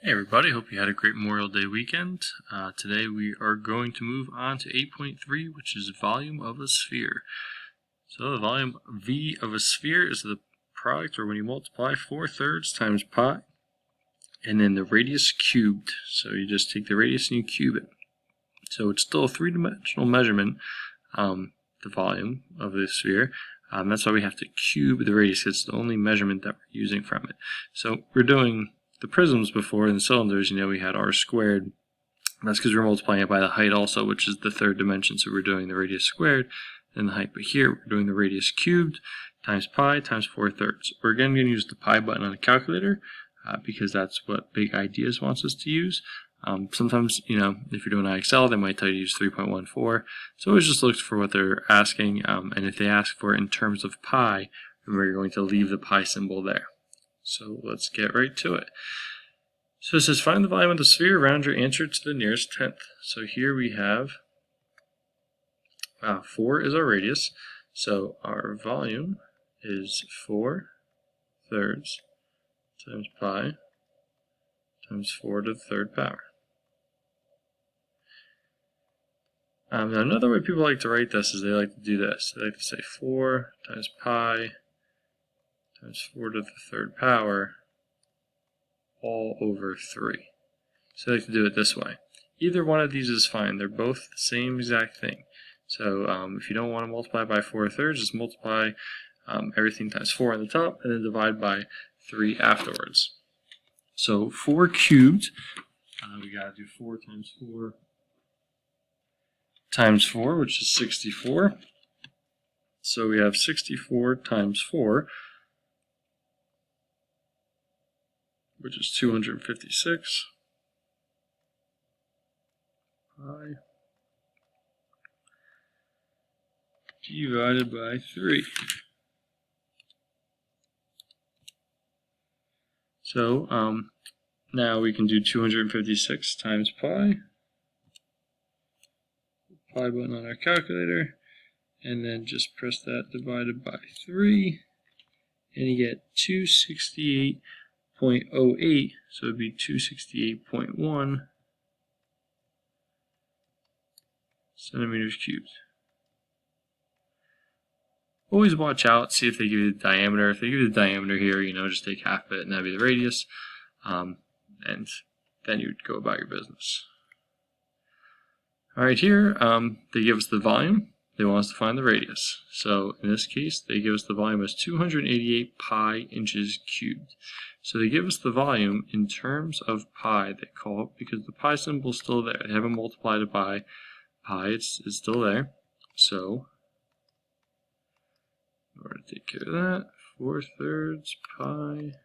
Hey everybody, hope you had a great Memorial Day weekend. Today we are going to move on to 8.3, which is volume of a sphere. So the volume V of a sphere is the product, or when you multiply 4/3 times pi, and then the radius cubed. So you just take the radius and you cube it. So it's still a three-dimensional measurement, the volume of the sphere. That's why we have to cube the radius. It's the only measurement that we're using from it. So we're doing the prisms before in the cylinders, we had r squared. That's because we're multiplying it by the height also, which is the third dimension. So we're doing the radius squared and the height. But here we're doing the radius cubed times pi times 4/3. We're again going to use the pi button on a calculator because that's what Big Ideas wants us to use. Sometimes, if you're doing IXL, they might tell you to use 3.14. So always just look for what they're asking. And if they ask for it in terms of pi, then we're going to leave the pi symbol there. So let's get right to it. So it says find the volume of the sphere, round your answer to the nearest tenth. So here we have 4 is our radius. So our volume is 4/3 times pi times 4 to the third power. Now another way people like to write this is they like to do this. They like to say 4 times pi times 4 to the third power all over 3. So I like to do it this way. Either one of these is fine. They're both the same exact thing. So if you don't want to multiply by 4/3, just multiply everything times 4 on the top and then divide by 3 afterwards. So 4 cubed, we got to do 4 times 4 times 4, which is 64. So we have 64 times 4, which is 256 pi divided by 3. So now we can do 256 times pi button on our calculator, and then just press that divided by 3, and you get 268.08, so it would be 268.1 centimeters cubed. Always watch out, see if they give you the diameter. If they give you the diameter here, just take half of it and that'd be the radius, and then you'd go about your business. Alright, here they give us the volume. They want us to find the radius. So in this case, they give us the volume as 288 pi inches cubed. So they give us the volume in terms of pi, they call it, because the pi symbol is still there. They haven't multiplied it by pi, it's still there. So in order to take care of that, 4/3 pi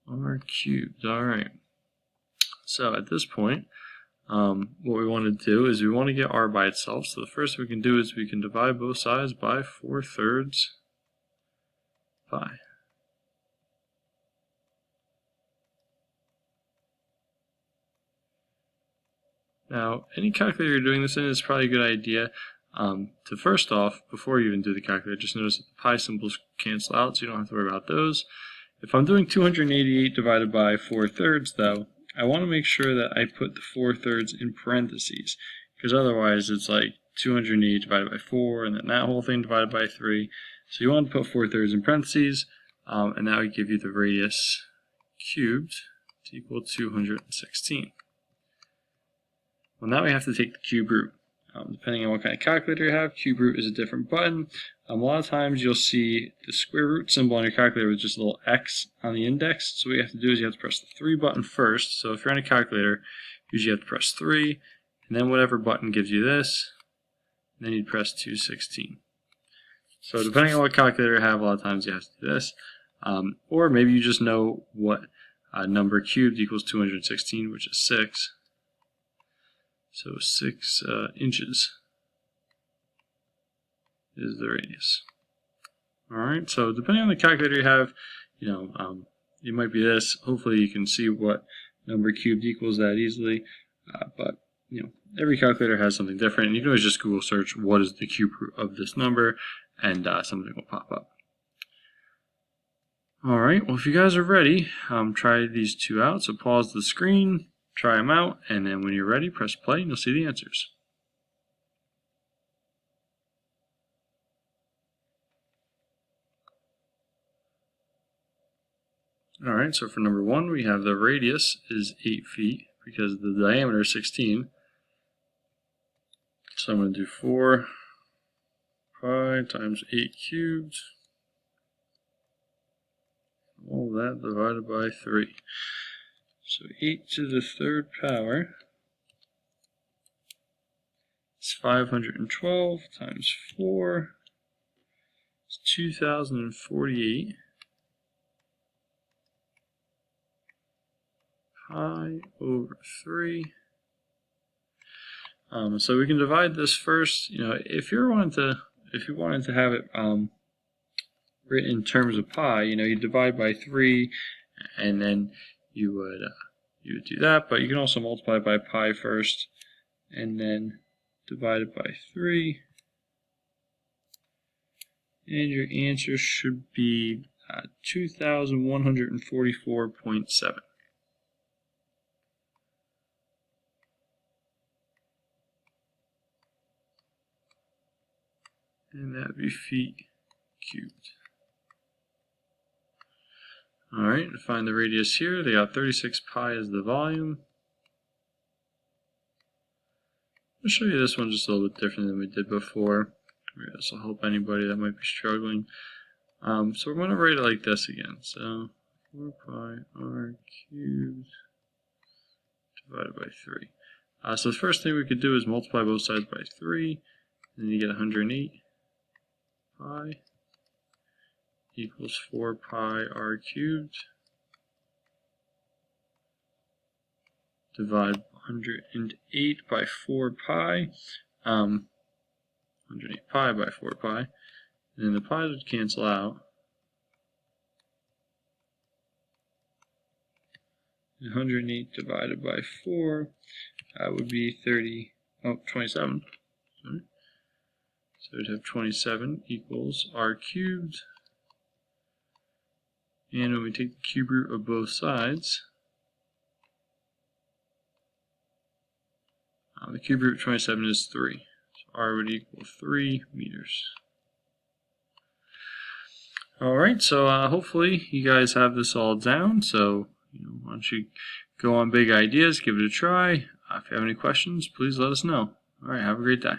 r cubed. Alright. So at this point, what we want to do is we want to get r by itself. So the first thing we can do is we can divide both sides by 4/3 pi. Now, any calculator you're doing this in is probably a good idea to first off, before you even do the calculator, just notice that the pi symbols cancel out, so you don't have to worry about those. If I'm doing 288 divided by 4/3, though, I want to make sure that I put the 4/3 in parentheses, because otherwise it's like 288 divided by 4, and then that whole thing divided by 3. So you want to put 4/3 in parentheses, and that would give you the radius cubed to equal 216. Well, now we have to take the cube root. Depending on what kind of calculator you have, cube root is a different button. A lot of times you'll see the square root symbol on your calculator with just a little X on the index. So what you have to do is you have to press the 3 button first. So if you're on a calculator, usually you have to press 3, and then whatever button gives you this, and then you'd press 216. So depending on what calculator you have, a lot of times you have to do this. Or maybe you just know what number cubed equals 216, which is 6. So 6 inches is the radius. Alright, so depending on the calculator you have, it might be this. Hopefully you can see what number cubed equals that easily. But every calculator has something different. And you can always just Google search what is the cube root of this number, and something will pop up. Alright, well if you guys are ready, try these two out. So pause the screen, try them out, and then when you're ready, press play and you'll see the answers. Alright, so for number 1, we have the radius is 8 feet because the diameter is 16. So I'm going to do 4 pi times 8 cubed. All that divided by 3. So 8 to the 3rd power is 512 times 4 is 2048 pi over 3. So we can divide this first. If you wanted to have it written in terms of pi, you divide by 3, and then you would do that. But you can also multiply by pi first, and then divide it by 3, and your answer should be 2,144.7. And that would be feet cubed. Alright, to find the radius here, they got 36 pi as the volume. I'll show you this one just a little bit different than we did before. Maybe this will help anybody that might be struggling. So we're going to write it like this again. So 4 pi r cubed divided by 3. So the first thing we could do is multiply both sides by 3, and then you get 108 pi equals 4 pi r cubed. Divide 108 by 4 pi. 108 pi by 4 pi. And then the pi's would cancel out. 108 divided by 4, that would be 27. Sorry. So we'd have 27 equals r cubed. And when we take the cube root of both sides, the cube root of 27 is 3. So r would equal 3 meters. Alright, so hopefully you guys have this all down. So why don't you go on Big Ideas, give it a try. If you have any questions, please let us know. Alright, have a great day.